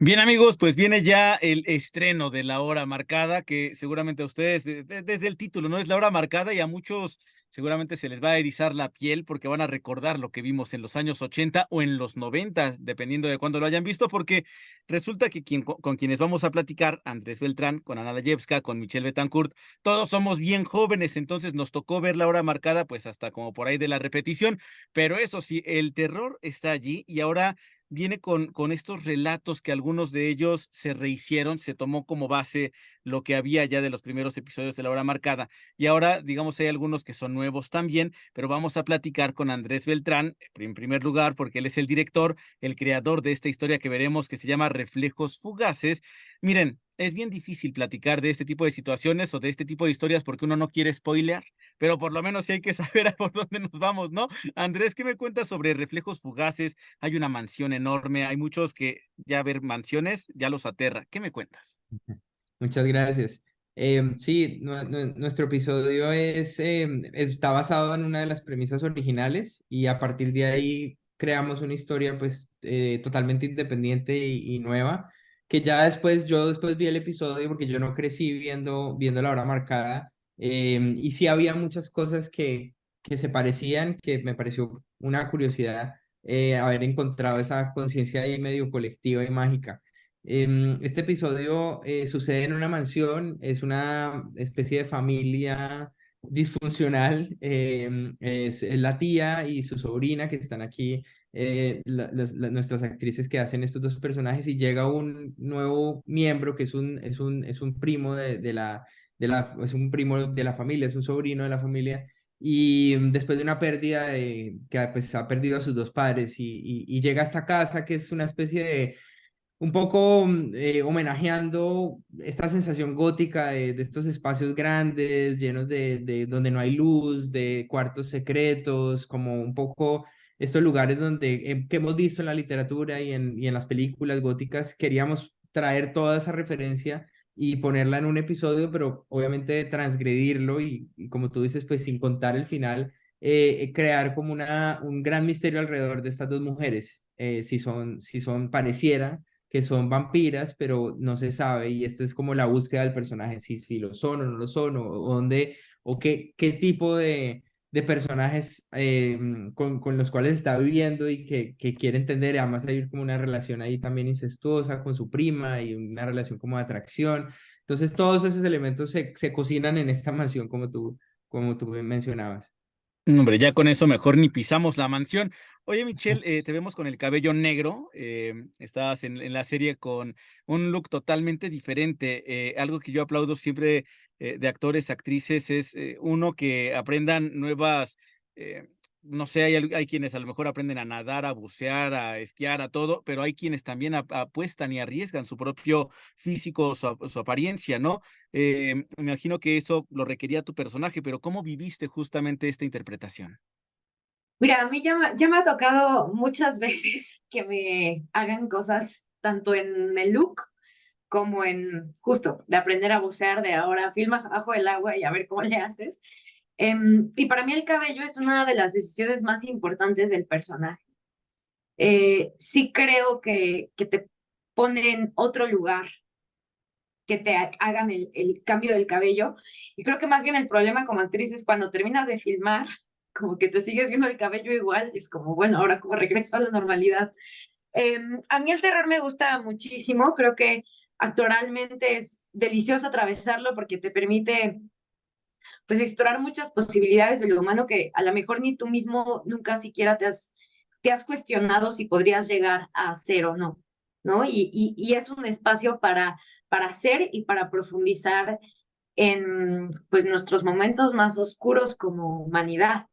Bien amigos, pues viene ya el estreno de La Hora Marcada, que seguramente a ustedes, desde el título, ¿no? Es La Hora Marcada y a muchos seguramente se les va a erizar la piel porque van a recordar lo que vimos en los años 80 o en los 90, dependiendo de cuándo lo hayan visto, porque resulta que con quienes vamos a platicar, Andrés Beltrán, con Ana Layevska, con Michelle Betancourt, todos somos bien jóvenes, entonces nos tocó ver La Hora Marcada, pues hasta como por ahí de la repetición, pero eso sí, el terror está allí y ahora viene con estos relatos que algunos de ellos se rehicieron, se tomó como base lo que había ya de los primeros episodios de La Hora Marcada. Y ahora, digamos, hay algunos que son nuevos también, pero vamos a platicar con Andrés Beltrán, en primer lugar, porque él es el director, el creador de esta historia que veremos que se llama Reflejos Fugaces. Miren, es bien difícil platicar de este tipo de situaciones o de este tipo de historias porque uno no quiere spoilear, pero por lo menos sí hay que saber a por dónde nos vamos, ¿no? Andrés, ¿qué me cuentas sobre Reflejos Fugaces? Hay una mansión enorme, hay muchos que ya ver mansiones ya los aterra. ¿Qué me cuentas? Muchas gracias. Sí, nuestro episodio está basado en una de las premisas originales y a partir de ahí creamos una historia pues totalmente independiente y nueva, que ya yo después vi el episodio porque yo no crecí viendo La Hora Marcada, y sí había muchas cosas que se parecían, que me pareció una curiosidad haber encontrado esa conciencia ahí medio colectiva y mágica. Este episodio sucede en una mansión, es una especie de familia disfuncional. Es la tía y su sobrina que están aquí, nuestras actrices que hacen estos dos personajes, y llega un nuevo miembro que es un primo es un primo de la familia, es un sobrino de la familia. Y después de una pérdida que pues, ha perdido a sus dos padres y llega a esta casa que es una especie de un poco homenajeando esta sensación gótica de estos espacios grandes, llenos de donde no hay luz, de cuartos secretos, como un poco estos lugares que hemos visto en la literatura y en las películas góticas. Queríamos traer toda esa referencia y ponerla en un episodio, pero obviamente transgredirlo y como tú dices, pues sin contar el final, crear como un gran misterio alrededor de estas dos mujeres. Si son, pareciera que son vampiras, pero no se sabe, y esta es como la búsqueda del personaje, si lo son o no lo son, o dónde, o qué tipo de personajes con los cuales está viviendo y que quiere entender. Y además hay como una relación ahí también incestuosa con su prima y una relación como de atracción. Entonces todos esos elementos se cocinan en esta mansión, como tú mencionabas. Hombre, ya con eso mejor ni pisamos la mansión. Oye, Michelle, te vemos con el cabello negro. Estabas en la serie con un look totalmente diferente. Algo que yo aplaudo siempre de actores, actrices, es uno que aprendan nuevas, eh, no sé, hay quienes a lo mejor aprenden a nadar, a bucear, a esquiar, a todo, pero hay quienes también apuestan y arriesgan su propio físico, su apariencia, ¿no? Me imagino que eso lo requería tu personaje, pero ¿cómo viviste justamente esta interpretación? Mira, a mí ya me ha tocado muchas veces que me hagan cosas tanto en el look como en justo de aprender a bucear, de ahora filmas abajo del agua y a ver cómo le haces. Y para mí el cabello es una de las decisiones más importantes del personaje. Sí creo que te pone en otro lugar, que te hagan el cambio del cabello. Y creo que más bien el problema como actriz es cuando terminas de filmar, como que te sigues viendo el cabello igual, y es como, bueno, ahora como regreso a la normalidad. A mí el terror me gusta muchísimo, creo que actoralmente es delicioso atravesarlo porque te permite pues explorar muchas posibilidades de lo humano que a lo mejor ni tú mismo nunca siquiera te has cuestionado si podrías llegar a hacer o no, ¿no? Y es un espacio para hacer y para profundizar en pues nuestros momentos más oscuros como humanidad.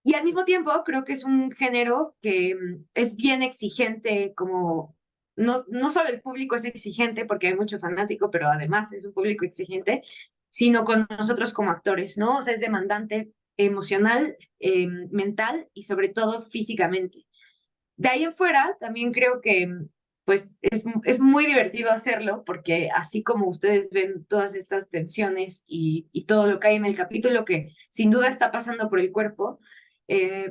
Y al mismo tiempo creo que es un género que es bien exigente, como no solo el público es exigente porque hay mucho fanático, pero además es un público exigente, sino con nosotros como actores, ¿no? O sea, es demandante emocional, mental y sobre todo físicamente. De ahí en fuera, también creo que pues es muy divertido hacerlo porque así como ustedes ven todas estas tensiones y todo lo que hay en el capítulo que sin duda está pasando por el cuerpo,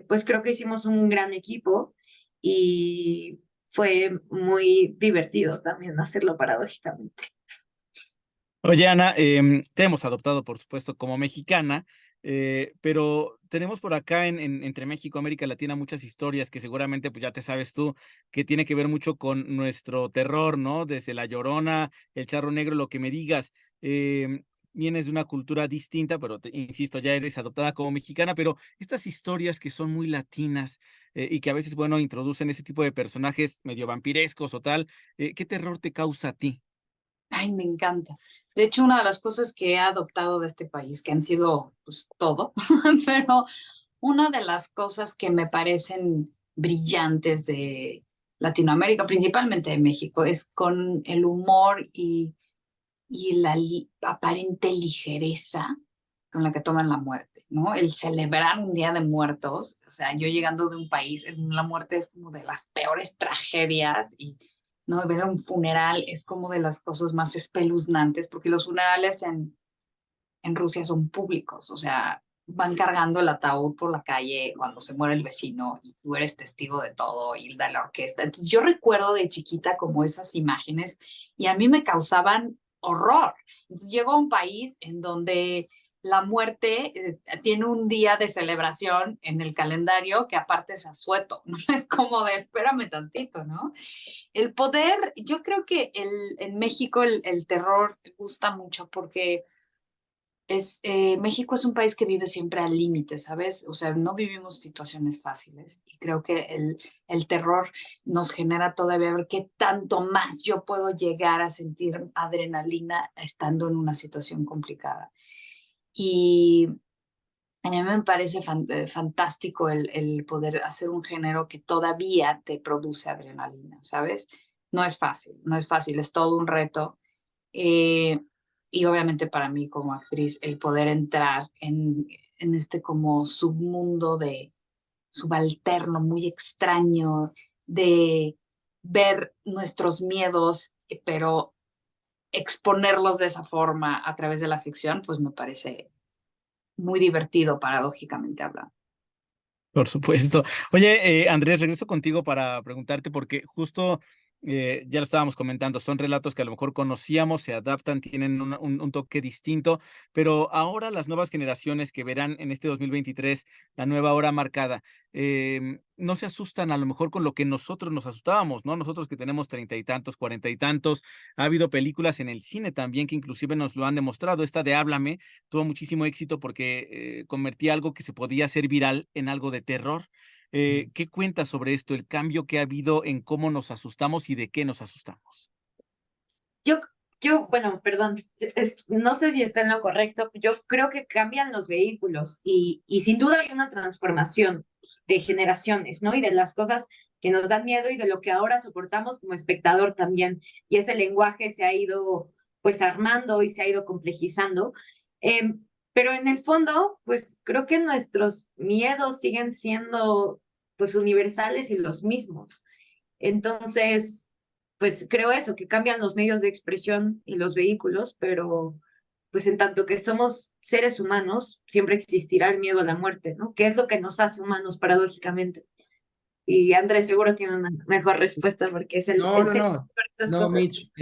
pues creo que hicimos un gran equipo y fue muy divertido también hacerlo paradójicamente. Oye, Ana, te hemos adoptado, por supuesto, como mexicana, pero tenemos por acá entre México y América Latina muchas historias que seguramente pues ya te sabes tú, que tiene que ver mucho con nuestro terror, ¿no? Desde La Llorona, El Charro Negro, lo que me digas. Vienes de una cultura distinta, pero insisto, ya eres adoptada como mexicana, pero estas historias que son muy latinas y que a veces, bueno, introducen ese tipo de personajes medio vampirescos o tal, ¿qué terror te causa a ti? Ay, me encanta. De hecho, una de las cosas que he adoptado de este país, que han sido pues todo, pero una de las cosas que me parecen brillantes de Latinoamérica, principalmente de México, es con el humor y la aparente ligereza con la que toman la muerte, ¿no? El celebrar un Día de Muertos, o sea, yo llegando de un país, la muerte es como de las peores tragedias y no ver un funeral es como de las cosas más espeluznantes, porque los funerales en Rusia son públicos, o sea, van cargando el ataúd por la calle cuando se muere el vecino y tú eres testigo de todo y de la orquesta. Entonces yo recuerdo de chiquita como esas imágenes y a mí me causaban horror. Entonces llego a un país en donde la muerte tiene un día de celebración en el calendario que aparte es asueto, ¿no? Es como de espérame tantito, ¿no? El poder, yo creo que en México el terror gusta mucho porque México es un país que vive siempre al límite, ¿sabes? O sea, no vivimos situaciones fáciles y creo que el terror nos genera todavía ver qué tanto más yo puedo llegar a sentir adrenalina estando en una situación complicada. Y a mí me parece fantástico el poder hacer un género que todavía te produce adrenalina, ¿sabes? No es fácil, no es fácil, es todo un reto. Eh, y obviamente para mí como actriz, el poder entrar en este como submundo de subalterno muy extraño, de ver nuestros miedos, pero exponerlos de esa forma a través de la ficción, pues me parece muy divertido, paradójicamente hablando. Por supuesto. Oye, Andrés, regreso contigo para preguntarte, porque justo ya lo estábamos comentando, son relatos que a lo mejor conocíamos, se adaptan, tienen un toque distinto, pero ahora las nuevas generaciones que verán en este 2023 la nueva hora marcada, no se asustan a lo mejor con lo que nosotros nos asustábamos, ¿no? Nosotros que tenemos 30 y tantos, 40 y tantos, ha habido películas en el cine también que inclusive nos lo han demostrado. Esta de Háblame tuvo muchísimo éxito porque convertía algo que se podía hacer viral en algo de terror. ¿Qué cuentas sobre esto, el cambio que ha habido en cómo nos asustamos y de qué nos asustamos? Yo, bueno, perdón, no sé si está en lo correcto, yo creo que cambian los vehículos y sin duda hay una transformación de generaciones, ¿no? Y de las cosas que nos dan miedo y de lo que ahora soportamos como espectador también. Y ese lenguaje se ha ido pues armando y se ha ido complejizando. Pero en el fondo, pues creo que nuestros miedos siguen siendo pues universales y los mismos. Entonces, pues creo eso, que cambian los medios de expresión y los vehículos, pero pues en tanto que somos seres humanos, siempre existirá el miedo a la muerte, ¿no? Que es lo que nos hace humanos paradójicamente. Y Andrés seguro tiene una mejor respuesta porque es No, el no, centro no, de estas no, cosas. Mitch,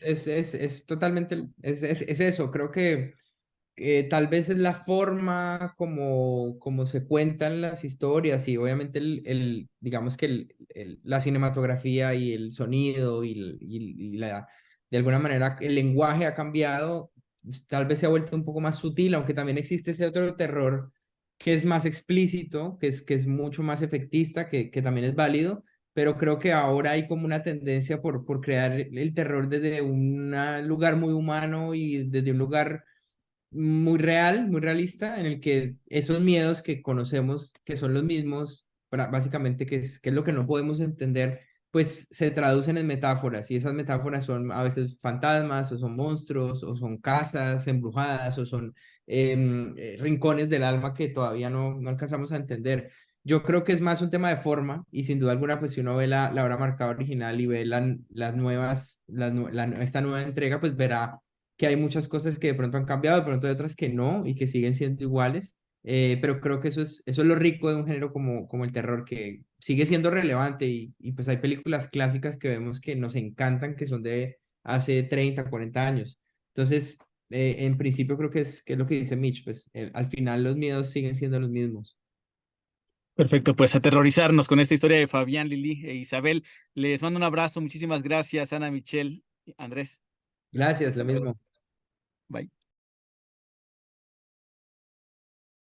es totalmente, es eso, creo que tal vez es la forma como se cuentan las historias y obviamente digamos que la cinematografía y el sonido de alguna manera el lenguaje ha cambiado, tal vez se ha vuelto un poco más sutil, aunque también existe ese otro terror que es más explícito, que es mucho más efectista, que también es válido, pero creo que ahora hay como una tendencia por crear el terror desde un lugar muy humano y desde un lugar muy real, muy realista, en el que esos miedos que conocemos, que son los mismos, básicamente que es lo que no podemos entender, pues se traducen en metáforas, y esas metáforas son a veces fantasmas, o son monstruos, o son casas embrujadas, o son rincones del alma que todavía no alcanzamos a entender. Yo creo que es más un tema de forma, y sin duda alguna, pues si uno ve la obra marcada original y ve las nuevas, esta nueva entrega, pues verá que hay muchas cosas que de pronto han cambiado, de pronto hay otras que no y que siguen siendo iguales. pero creo que eso es lo rico de un género como el terror, que sigue siendo relevante y pues hay películas clásicas que vemos que nos encantan, que son de hace 30, 40 años. Entonces, en principio creo que es lo que dice Mitch, pues al final los miedos siguen siendo los mismos. Perfecto, pues aterrorizarnos con esta historia de Fabián, Lili e Isabel. Les mando un abrazo, muchísimas gracias, Ana, Michelle, Andrés. Gracias, Hasta lo luego. mismo. Bye.